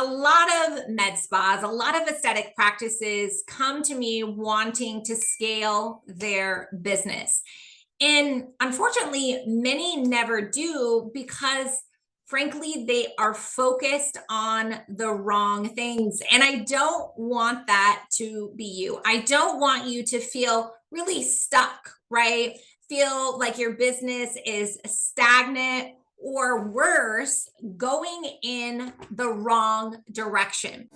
lot of med spas, a lot of aesthetic practices come to me wanting to scale their business. And unfortunately, many never do because, frankly, they are focused on the wrong things. And I don't want that to be you. I don't want you to feel really stuck, right? Feel like your business is stagnant or worse, going in the wrong direction.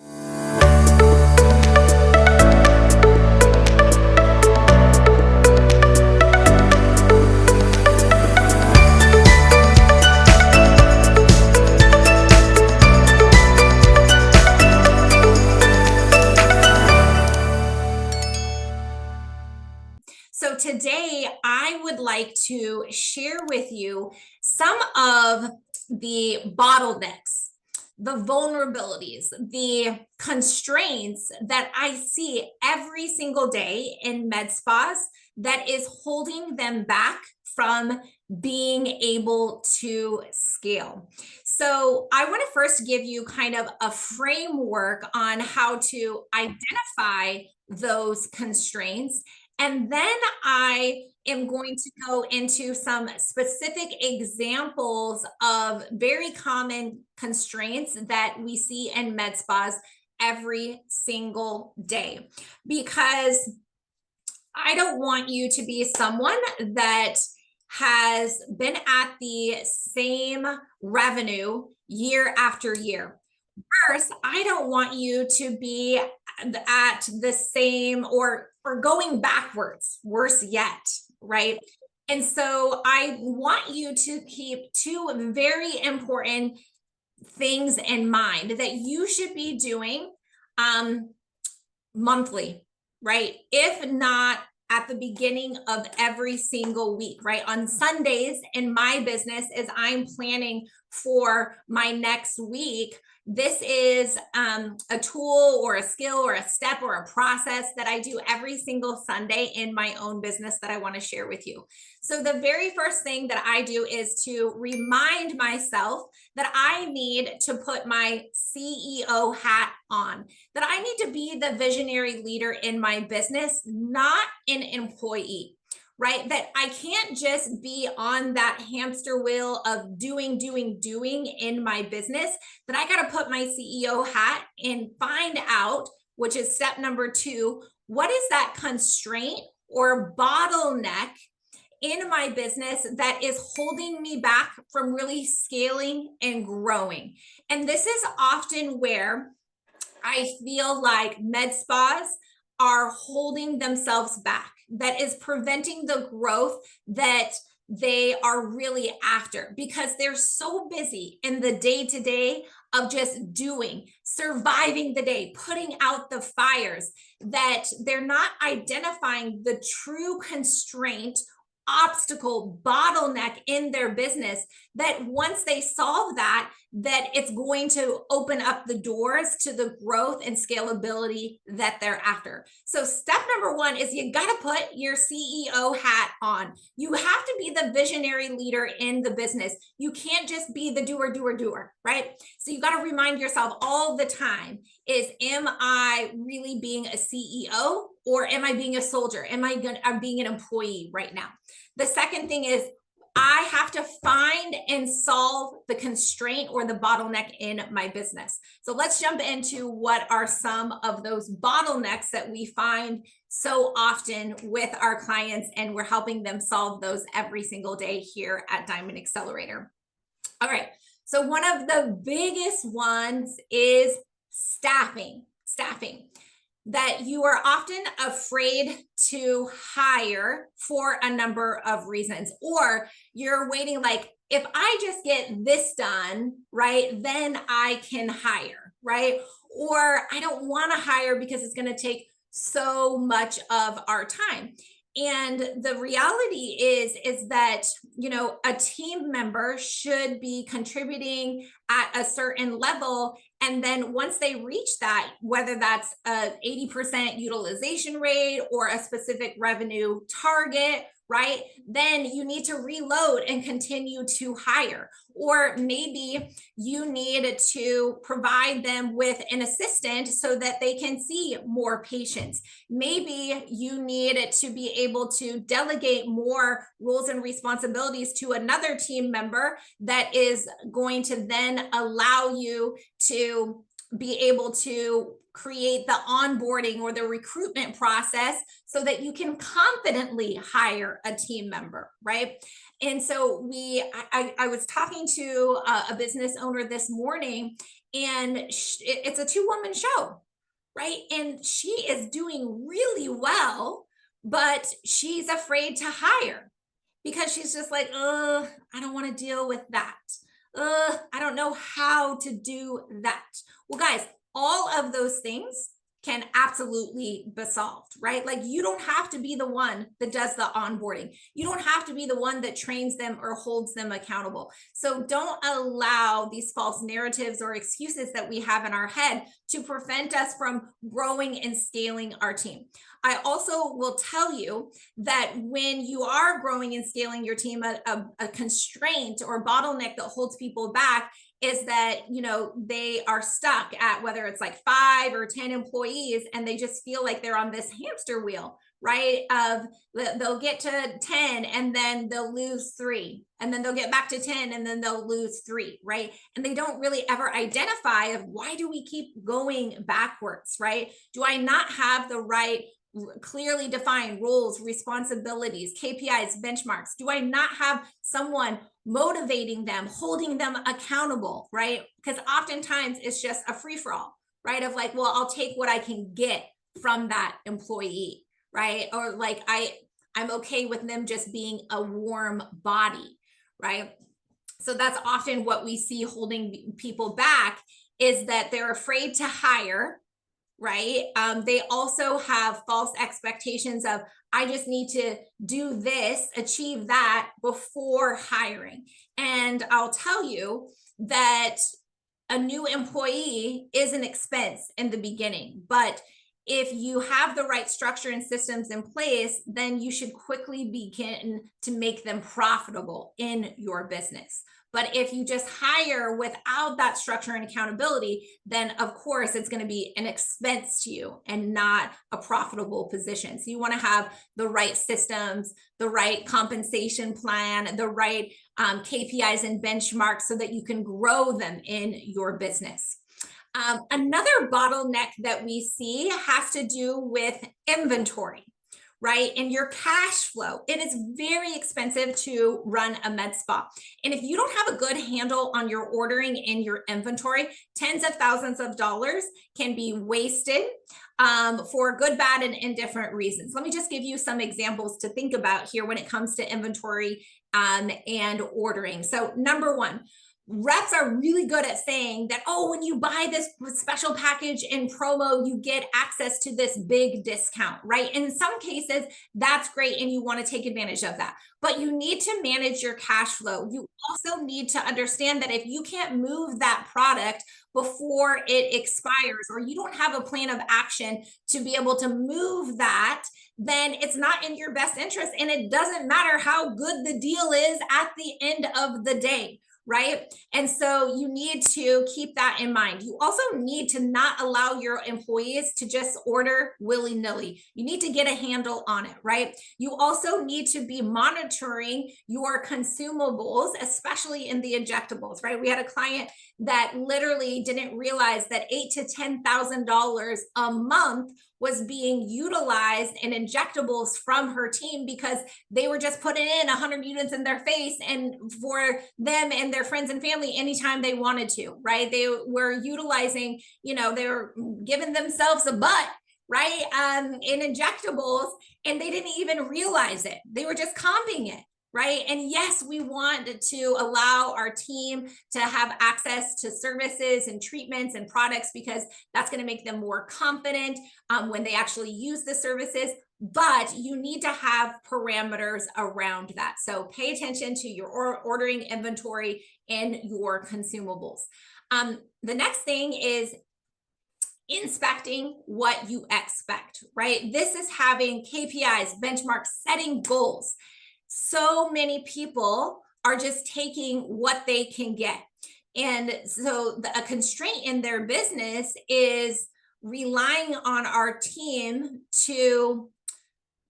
So today I would like to share with you some of the bottlenecks, the vulnerabilities, the constraints that I see every single day in med spas that is holding them back from being able to scale. So I want to first give you kind of a framework on how to identify those constraints, and then I am going to go into some specific examples of very common constraints that we see in med spas every single day. Because I don't want you to be someone that has been at the same revenue year after year. First, I don't want you to be at the same or going backwards, worse yet, right? And so I want you to keep two very important things in mind that you should be doing monthly, right? If not at the beginning of every single week, right? On Sundays in my business, as I'm planning for my next week, this is a tool or a skill or a step or a process that I do every single Sunday in my own business that I want to share with you. So the very first thing that I do is to remind myself that I need to put my CEO hat on, that I need to be the visionary leader in my business, not an employee. Right? That I can't just be on that hamster wheel of doing in my business, that I got to put my CEO hat and find out, which is step number 2, what is that constraint or bottleneck in my business that is holding me back from really scaling and growing. And this is often where I feel like med spas are holding themselves back, that is preventing the growth that they are really after, because they're so busy in the day-to-day of just doing, surviving the day, putting out the fires, that they're not identifying the true constraint, obstacle, bottleneck in their business, that once they solve that, that it's going to open up the doors to the growth and scalability that they're after. So step number 1 is you got to put your CEO hat on. You have to be the visionary leader in the business. You can't just be the doer, right? So you got to remind yourself all the time is, am I really being a CEO or am I being a soldier? I'm being an employee right now? The second thing is, I have to find and solve the constraint or the bottleneck in my business. So let's jump into what are some of those bottlenecks that we find so often with our clients, and we're helping them solve those every single day here at Diamond Accelerator. All right. So one of the biggest ones is staffing. That you are often afraid to hire for a number of reasons, or you're waiting, like, if I just get this done, right, then I can hire, right? Or I don't want to hire because it's going to take so much of our time. And the reality is that, a team member should be contributing at a certain level. And then once they reach that, whether that's a 80% utilization rate or a specific revenue target, right? Then you need to reload and continue to hire. Or maybe you need to provide them with an assistant so that they can see more patients. Maybe you need to be able to delegate more roles and responsibilities to another team member that is going to then allow you to be able to create the onboarding or the recruitment process so that you can confidently hire a team member, right? And so I was talking to a business owner this morning, and it's a 2-woman show, right? And she is doing really well, but she's afraid to hire because she's just like, I don't want to deal with that. I don't know how to do that. Well, guys, all of those things can absolutely be solved, right? Like, you don't have to be the one that does the onboarding. You don't have to be the one that trains them or holds them accountable. So don't allow these false narratives or excuses that we have in our head to prevent us from growing and scaling our team. I also will tell you that when you are growing and scaling your team, a constraint or bottleneck that holds people back is that, they are stuck at whether it's like 5 or 10 employees, and they just feel like they're on this hamster wheel, right? They'll get to 10 and then they'll lose 3, and then they'll get back to 10 and then they'll lose 3, right? And they don't really ever identify of, why do we keep going backwards, right? Do I not have the right clearly defined roles, responsibilities, KPIs, benchmarks? Do I not have someone motivating them, holding them accountable, right? Because oftentimes it's just a free-for-all, right? Of like, well, I'll take what I can get from that employee, right? Or like, I'm okay with them just being a warm body, right? So that's often what we see holding people back, is that they're afraid to hire, right? They also have false expectations of, I just need to do this, achieve that before hiring. And I'll tell you that a new employee is an expense in the beginning, but if you have the right structure and systems in place, then you should quickly begin to make them profitable in your business. But if you just hire without that structure and accountability, then of course it's going to be an expense to you and not a profitable position. So you want to have the right systems, the right compensation plan, the right KPIs and benchmarks so that you can grow them in your business. Another bottleneck that we see has to do with inventory, right? And your cash flow. It is very expensive to run a med spa. And if you don't have a good handle on your ordering and your inventory, tens of thousands of dollars can be wasted for good, bad, and indifferent reasons. Let me just give you some examples to think about here when it comes to inventory and ordering. So number one, reps are really good at saying that, oh, when you buy this special package in promo, you get access to this big discount, right? And in some cases, that's great, and you want to take advantage of that. But you need to manage your cash flow. You also need to understand that if you can't move that product before it expires, or you don't have a plan of action to be able to move that, then it's not in your best interest. And it doesn't matter how good the deal is at the end of the day, right? And so you need to keep that in mind. You also need to not allow your employees to just order willy-nilly. You need to get a handle on it, right? You also need to be monitoring your consumables, especially in the injectables, right? We had a client that literally didn't realize that $8,000 to $10,000 a month was being utilized in injectables from her team because they were just putting in 100 units in their face and for them and their friends and family anytime they wanted to, right? They were utilizing, they were giving themselves a butt, right? In injectables, and they didn't even realize it. They were just comping it. Right. And yes, we want to allow our team to have access to services and treatments and products because that's going to make them more confident when they actually use the services. But you need to have parameters around that. So pay attention to your ordering inventory and your consumables. The next thing is inspecting what you expect, right? This is having KPIs, benchmarks, setting goals. so many people are just taking what they can get. And so a constraint in their business is relying on our team to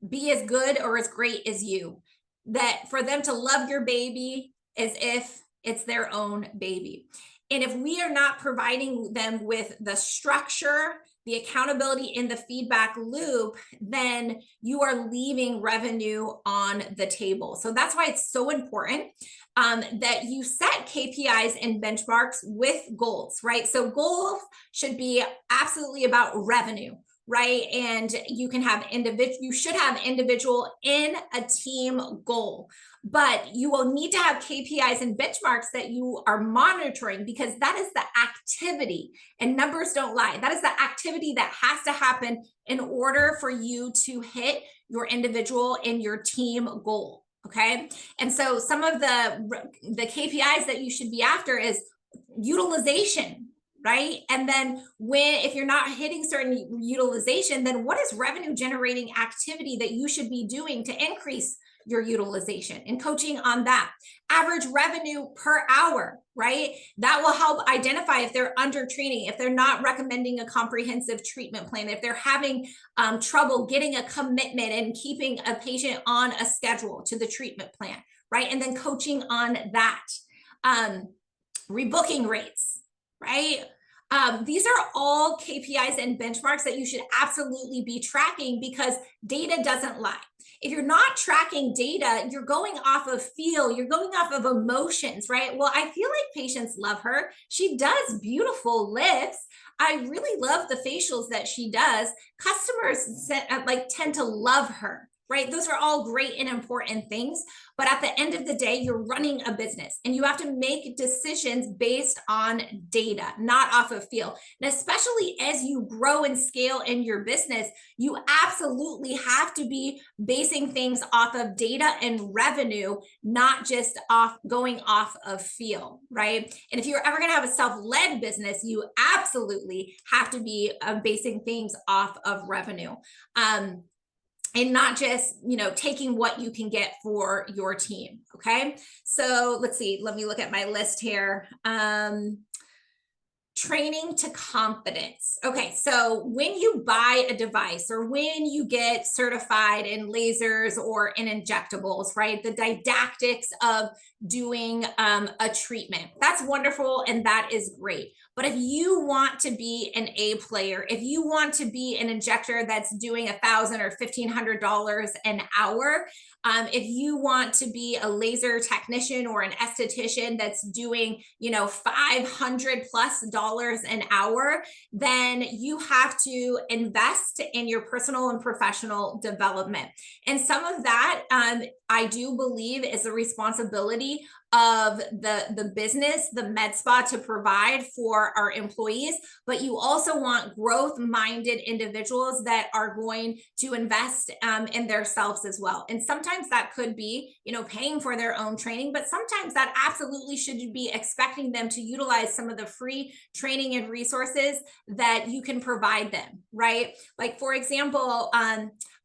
be as good or as great as you, that for them to love your baby as if it's their own baby. And if we are not providing them with the structure, the accountability, and the feedback loop, then you are leaving revenue on the table. So that's why it's so important that you set KPIs and benchmarks with goals, right? So goals should be absolutely about revenue, right? And you can have you should have individual in a team goal, but you will need to have KPIs and benchmarks that you are monitoring, because that is the activity, and numbers don't lie. That is the activity that has to happen in order for you to hit your individual and your team goal. Okay. And so some of the KPIs that you should be after is utilization, right? And then if you're not hitting certain utilization, then what is revenue generating activity that you should be doing to increase your utilization, and coaching on that. Average revenue per hour, right? That will help identify if they're under training, if they're not recommending a comprehensive treatment plan, if they're having trouble getting a commitment and keeping a patient on a schedule to the treatment plan, right? And then coaching on that. Rebooking rates, right? These are all KPIs and benchmarks that you should absolutely be tracking, because data doesn't lie. If you're not tracking data, you're going off of feel, you're going off of emotions, right? Well, I feel like patients love her. She does beautiful lips. I really love the facials that she does. Customers tend to love her, right? Those are all great and important things. But at the end of the day, you're running a business, and you have to make decisions based on data, not off of feel. And especially as you grow and scale in your business, you absolutely have to be basing things off of data and revenue, not just going off of feel, right? And if you're ever going to have a self-led business, you absolutely have to be basing things off of revenue. And not just, taking what you can get for your team. Okay. So let's see, let me look at my list here. Training to confidence. Okay, so when you buy a device, or when you get certified in lasers or in injectables, right? The didactics of doing a treatment, that's wonderful, and that is great. But if you want to be an A player, if you want to be an injector that's doing $1,000 or $1,500 an hour, if you want to be a laser technician or an esthetician that's doing, $500+ an hour, then you have to invest in your personal and professional development. And some of that, I do believe, is the responsibility of the business, the MedSpa, to provide for our employees. But you also want growth-minded individuals that are going to invest in themselves as well. And sometimes that could be, paying for their own training, but sometimes that absolutely should be expecting them to utilize some of the free training and resources that you can provide them, right? Like, for example,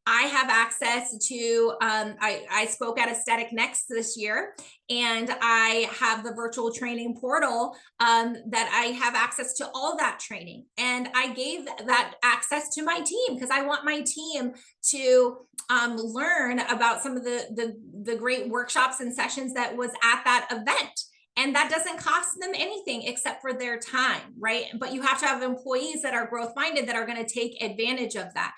I have access to, I spoke at Aesthetic Next this year, and I have the virtual training portal that I have access to all that training. And I gave that access to my team because I want my team to learn about some of the great workshops and sessions that was at that event. And that doesn't cost them anything except for their time, right? But you have to have employees that are growth minded that are going to take advantage of that.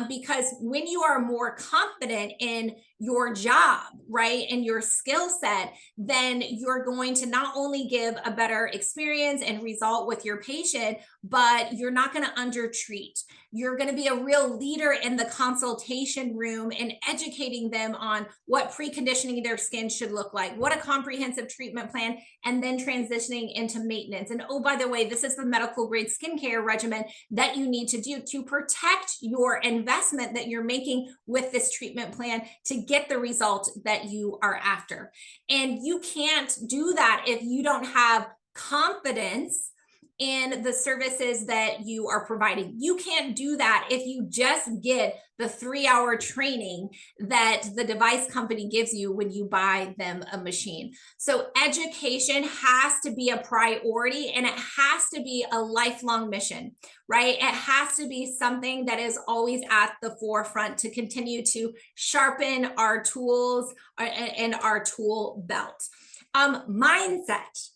Because when you are more confident in your job, right, and your skill set, then you're going to not only give a better experience and result with your patient, but you're not going to undertreat. You're going to be a real leader in the consultation room and educating them on what preconditioning their skin should look like, what a comprehensive treatment plan, and then transitioning into maintenance. And oh, by the way, this is the medical grade skincare regimen that you need to do to protect your investment that you're making with this treatment plan to get the result that you are after. And you can't do that if you don't have confidence in the services that you are providing. You can't do that if you just get the 3-hour training that the device company gives you when you buy them a machine. So education has to be a priority, and it has to be a lifelong mission, right? It has to be something that is always at the forefront to continue to sharpen our tools and our tool belt. Mindset.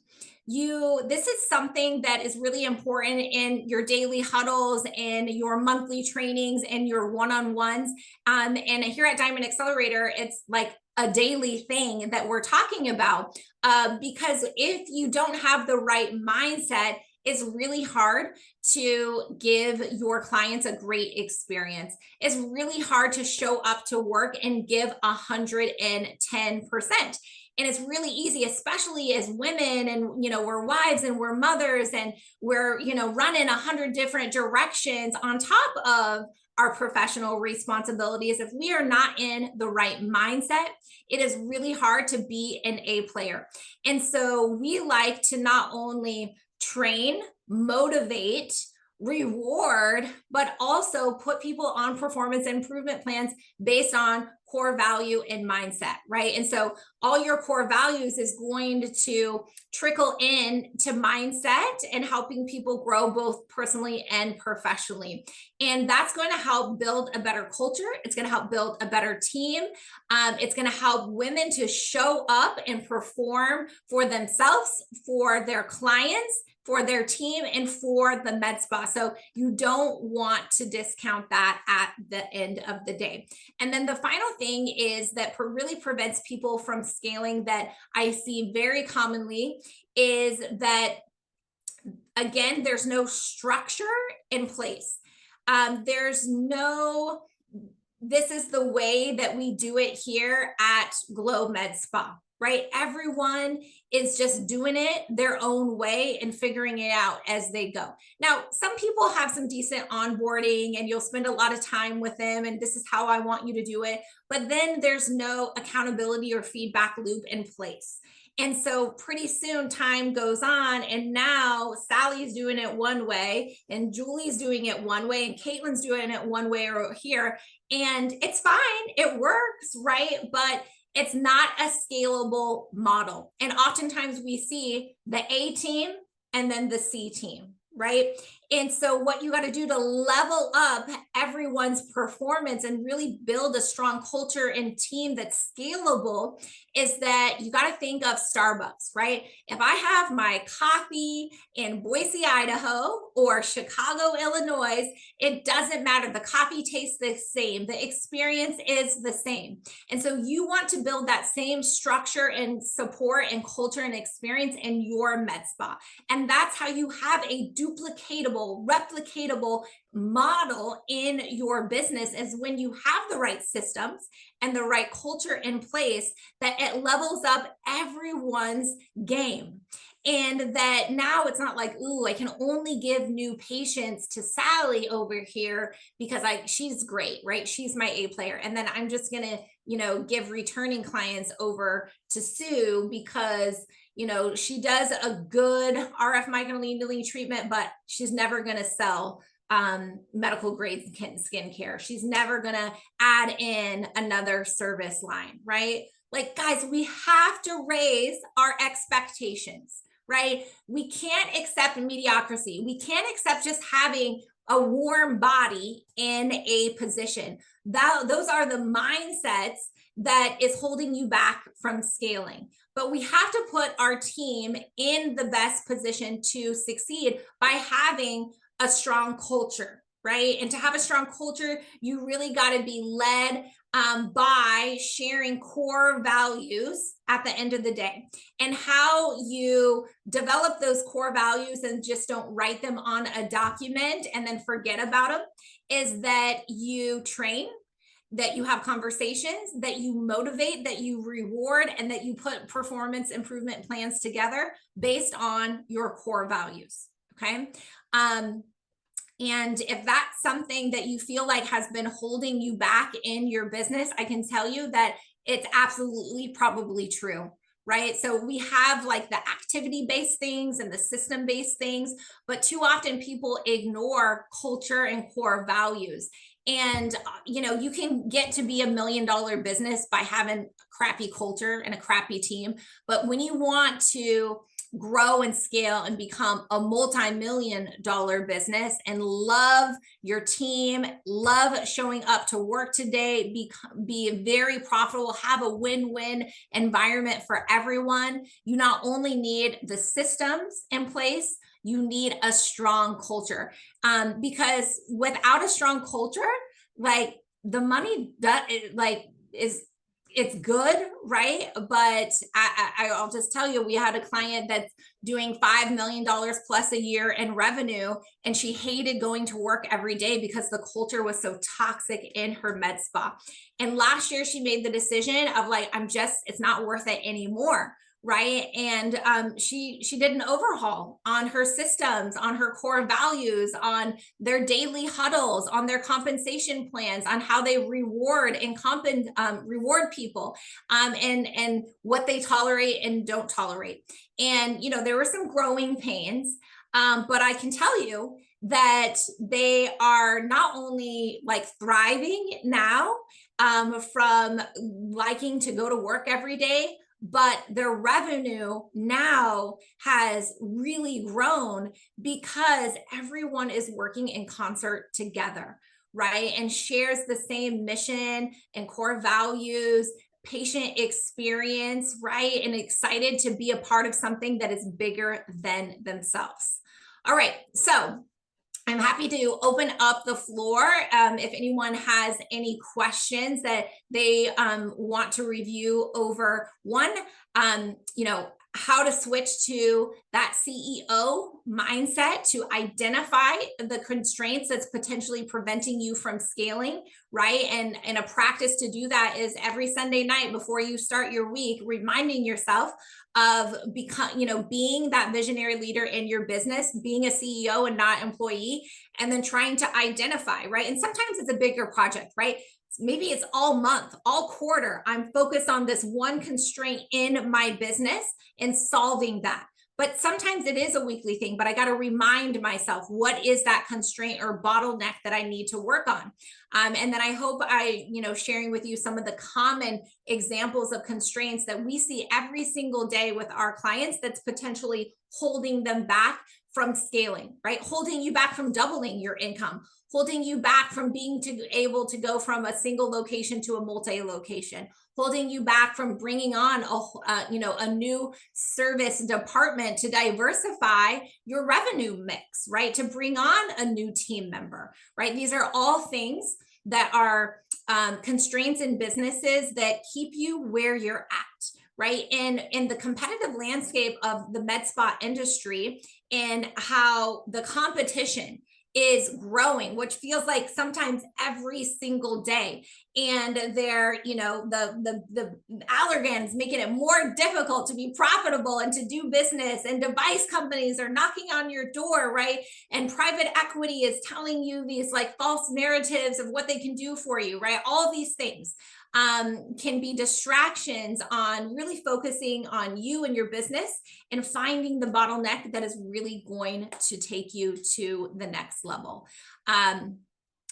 This is something that is really important in your daily huddles and your monthly trainings and your one-on-ones. And here at Diamond Accelerator, it's like a daily thing that we're talking about, because if you don't have the right mindset, it's really hard to give your clients a great experience. It's really hard to show up to work and give 110%. And it's really easy, especially as women, and we're wives and we're mothers, and we're running 100 different directions on top of our professional responsibilities. If we are not in the right mindset, it is really hard to be an A player. And so we like to not only train, motivate, reward, but also put people on performance improvement plans based on core value and mindset, right? And so all your core values is going to trickle in to mindset and helping people grow both personally and professionally. And that's going to help build a better culture. It's going to help build a better team. It's going to help women to show up and perform for themselves, for their clients, for their team, and for the med spa. So you don't want to discount that at the end of the day. And then the final thing is that really prevents people from scaling, that I see very commonly, is that, again, there's no structure in place. This is the way that we do it here at Glow Med Spa, right? Everyone is just doing it their own way and figuring it out as they go. Now, some people have some decent onboarding and you'll spend a lot of time with them, and this is how I want you to do it. But then there's no accountability or feedback loop in place. And so pretty soon time goes on, and now Sally's doing it one way, and Julie's doing it one way, and Caitlin's doing it one way over here. And it's fine, it works, right? But it's not a scalable model. And oftentimes we see the A team and then the C team, right? And so what you got to do to level up everyone's performance and really build a strong culture and team that's scalable is that you got to think of Starbucks, right? If I have my coffee in Boise, Idaho or Chicago, Illinois, it doesn't matter. The coffee tastes the same. The experience is the same. And so you want to build that same structure and support and culture and experience in your med spa. And that's how you have a duplicatable, replicatable model in your business, is when you have the right systems and the right culture in place, that it levels up everyone's game. And that now it's not like, ooh, I can only give new patients to Sally over here because she's great, right? She's my A player. And then I'm just going to, give returning clients over to Sue because she does a good RF microneedling treatment, but she's never going to sell medical grade skincare. She's never going to add in another service line, right? Like, guys, we have to raise our expectations, right? We can't accept mediocrity. We can't accept just having a warm body in a position. Those are the mindsets that is holding you back from scaling. But we have to put our team in the best position to succeed by having a strong culture, right? And to have a strong culture, you really got to be led by sharing core values at the end of the day. And how you develop those core values and just don't write them on a document and then forget about them is that you train, that you have conversations, that you motivate, that you reward, and that you put performance improvement plans together based on your core values. Okay. And if that's something that you feel like has been holding you back in your business, I can tell you that it's absolutely probably true, right? So we have like the activity-based things and the system-based things, but too often people ignore culture and core values. And you can get to be $1 million business by having crappy culture and a crappy team. But when you want to grow and scale and become a multi-million dollar business and love your team, love showing up to work today, be very profitable, have a win-win environment for everyone, you not only need the systems in place, you need a strong culture. Because without a strong culture, like the money is it's good, right? But I'll just tell you, we had a client that's doing $5 million plus a year in revenue, and she hated going to work every day because the culture was so toxic in her med spa. And last year she made the decision of like, it's not worth it anymore. Right. And she did an overhaul on her systems, on her core values, on their daily huddles, on their compensation plans, on how they reward and reward people, and what they tolerate and don't tolerate. And there were some growing pains, but I can tell you that they are not only like thriving now from liking to go to work every day, but their revenue now has really grown because everyone is working in concert together, right? And shares the same mission and core values, patient experience, right? And excited to be a part of something that is bigger than themselves. All right, so I'm happy to open up the floor if anyone has any questions that they want to review over one, how to switch to that CEO mindset to identify the constraints that's potentially preventing you from scaling, right? And a practice to do that is every Sunday night before you start your week, reminding yourself of being that visionary leader in your business, being a CEO and not employee, and then trying to identify, right? And sometimes it's a bigger project, right? Maybe it's all month, all quarter. I'm focused on this one constraint in my business and solving that. But sometimes it is a weekly thing, but I got to remind myself, what is that constraint or bottleneck that I need to work on? And then I hope sharing with you some of the common examples of constraints that we see every single day with our clients that's potentially holding them back from scaling, right? Holding you back from doubling your income, holding you back from being able to go from a single location to a multi-location, holding you back from bringing on a new service department to diversify your revenue mix, right? To bring on a new team member, right? These are all things that are constraints in businesses that keep you where you're at, right? And in the competitive landscape of the med spa industry and how the competition is growing, which feels like sometimes every single day. And they're, the allergens making it more difficult to be profitable and to do business, and device companies are knocking on your door, right? And private equity is telling you these like false narratives of what they can do for you, right? All these things can be distractions on really focusing on you and your business and finding the bottleneck that is really going to take you to the next level.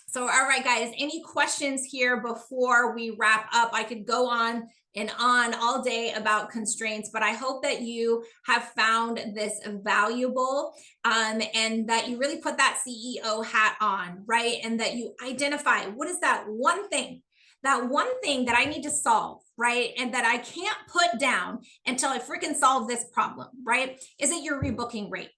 So, all right, guys, any questions here before we wrap up? I could go on and on all day about constraints, but I hope that you have found this valuable and that you really put that CEO hat on, right? And that you identify what is that one thing that I need to solve, right? And that I can't put down until I freaking solve this problem, right? Is it your rebooking rate?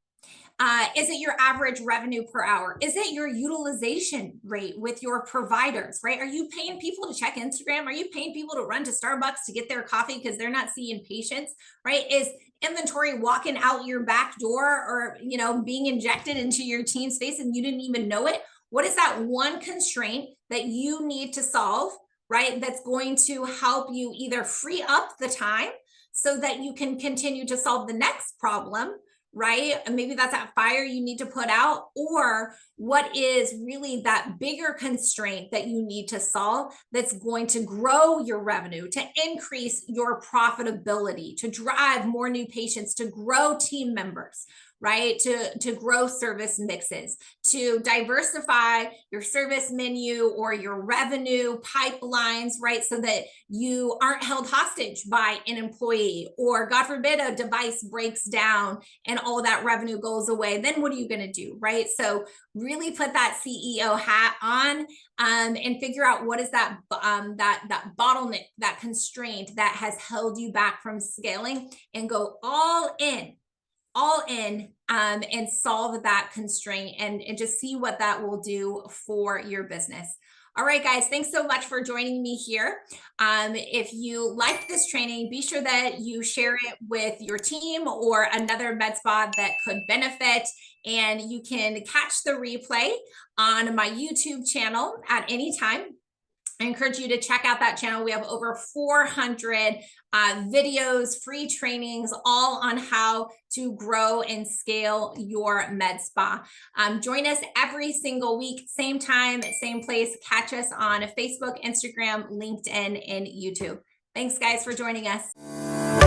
Is it your average revenue per hour? Is it your utilization rate with your providers, right? Are you paying people to check Instagram? Are you paying people to run to Starbucks to get their coffee because they're not seeing patients, right? Is inventory walking out your back door or, being injected into your team's face and you didn't even know it? What is that one constraint that you need to solve, right? That's going to help you either free up the time so that you can continue to solve the next problem, right? And maybe that's that fire you need to put out, or what is really that bigger constraint that you need to solve that's going to grow your revenue, to increase your profitability, to drive more new patients, to grow team members, right? To grow service mixes, to diversify your service menu or your revenue pipelines, right? So that you aren't held hostage by an employee, or God forbid a device breaks down and all that revenue goes away. Then what are you going to do, right? So really put that CEO hat on, and figure out what is that that bottleneck, that constraint that has held you back from scaling, and go all in, and solve that constraint, and just see what that will do for your business. All right, guys, thanks so much for joining me here. If you liked this training, be sure that you share it with your team or another med spa that could benefit. And you can catch the replay on my YouTube channel at any time. I encourage you to check out that channel. We have over 400 videos, free trainings, all on how to grow and scale your med spa. Join us every single week, same time, same place. Catch us on Facebook, Instagram, LinkedIn, and YouTube. Thanks, guys, for joining us.